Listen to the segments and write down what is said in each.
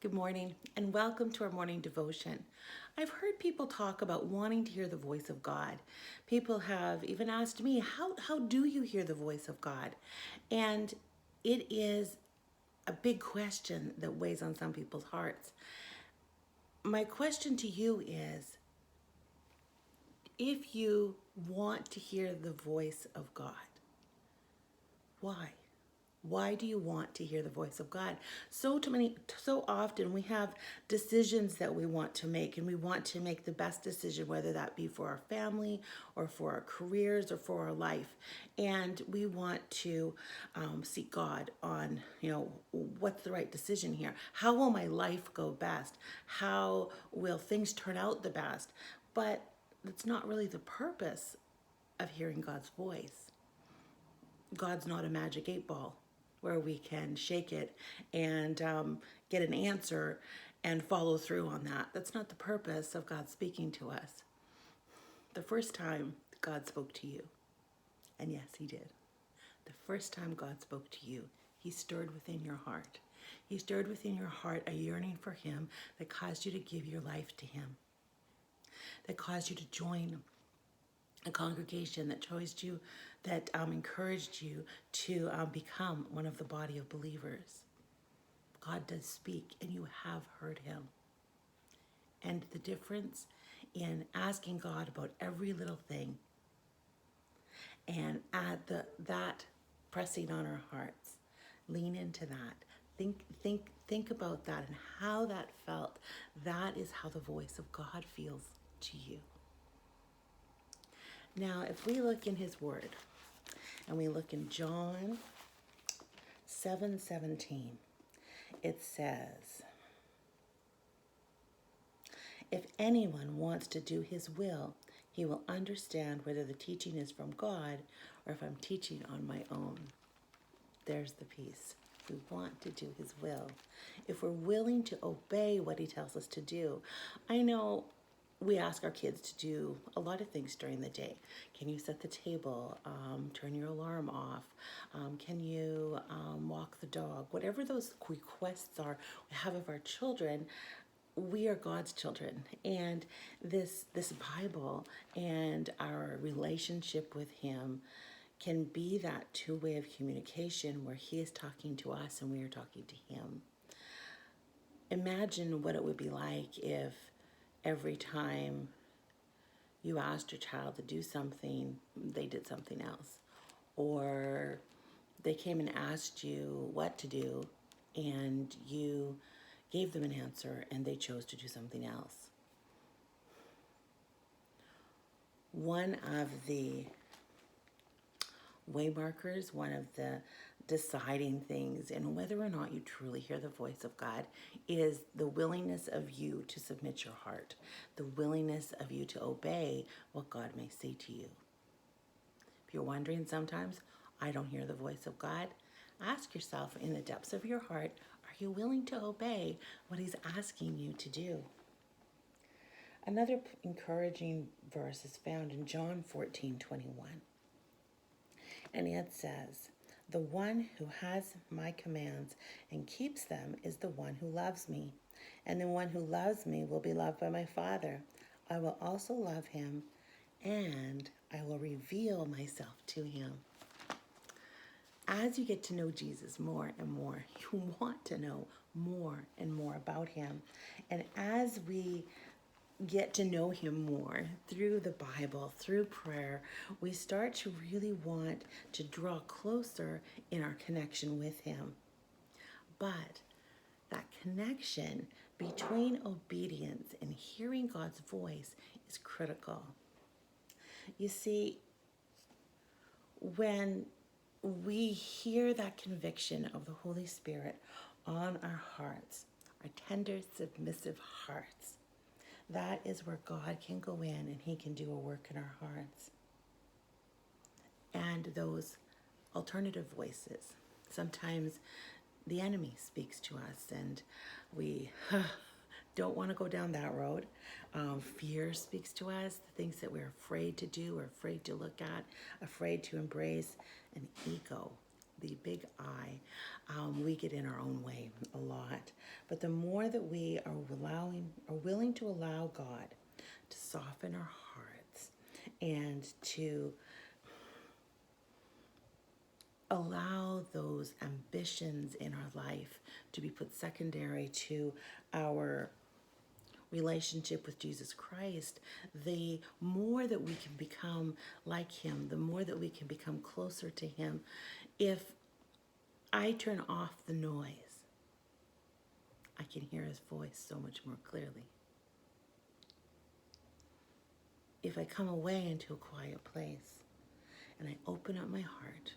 Good morning and welcome to our morning devotion. I've heard people talk about wanting to hear the voice of God. People have even asked me, how do you hear the voice of God? And it is a big question that weighs on some people's hearts. My question to you is, if you want to hear the voice of God, why? Why do you want to hear the voice of God? So often we have decisions that we want to make, and we want to make the best decision, whether that be for our family or for our careers or for our life. And we want to seek God on, what's the right decision here? How will my life go best? How will things turn out the best? But that's not really the purpose of hearing God's voice. God's not a magic 8 ball where we can shake it and get an answer and follow through on that. That's not the purpose of God speaking to us. The first time God spoke to you, and yes, He did. The first time God spoke to you, He stirred within your heart. He stirred within your heart a yearning for Him that caused you to give your life to Him, that caused you to join a congregation that chose you, that encouraged you to become one of the body of believers. God does speak, and you have heard Him. And the difference in asking God about every little thing and that pressing on our hearts, lean into that. Think about that and how that felt. That is how the voice of God feels to you. Now, if we look in His Word, and we look in John 7:17, it says, if anyone wants to do His will, he will understand whether the teaching is from God or if I'm teaching on my own. There's the piece. We want to do His will. If we're willing to obey what He tells us to do. I know we ask our kids to do a lot of things during the day. Can you set the table? Turn your alarm off? Can you walk the dog? Whatever those requests are we have of our children, we are God's children. And this Bible and our relationship with Him can be that two-way of communication where He is talking to us and we are talking to Him. Imagine what it would be like if every time you asked your child to do something, they did something else. Or they came and asked you what to do, and you gave them an answer, and they chose to do something else. One of the waymarkers, one of the deciding things in whether or not you truly hear the voice of God is the willingness of you to submit your heart, the willingness of you to obey what God may say to you. If you're wondering sometimes, I don't hear the voice of God, ask yourself in the depths of your heart, are you willing to obey what He's asking you to do? Another encouraging verse is found in John 14:21. And it says, the one who has my commands and keeps them is the one who loves me. And the one who loves me will be loved by my Father. I will also love him, and I will reveal myself to him. As you get to know Jesus more and more, you want to know more and more about Him. And as we get to know Him more through the Bible, through prayer, we start to really want to draw closer in our connection with Him. But that connection between obedience and hearing God's voice is critical. You see, when we hear that conviction of the Holy Spirit on our hearts, our tender, submissive hearts, that is where God can go in and He can do a work in our hearts. And those alternative voices, sometimes the enemy speaks to us and we don't want to go down that road. Fear speaks to us, the things that we're afraid to do or afraid to look at, afraid to embrace, and ego, the big I. We get in our own way a lot. But the more that we are willing to allow God to soften our hearts and to allow those ambitions in our life to be put secondary to our relationship with Jesus Christ, the more that we can become like him, the more that we can become closer to him. If I turn off the noise, I can hear his voice so much more clearly. If I come away into a quiet place and I open up my heart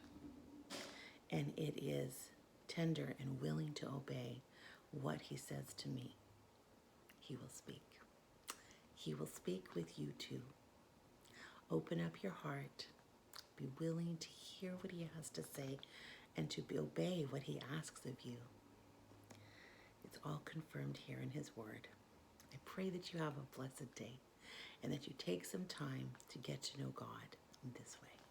and it is tender and willing to obey what he says to me, he will speak. He will speak with you too. Open up your heart. Be willing to hear what he has to say and to obey what he asks of you. It's all confirmed here in his word. I pray that you have a blessed day and that you take some time to get to know God in this way.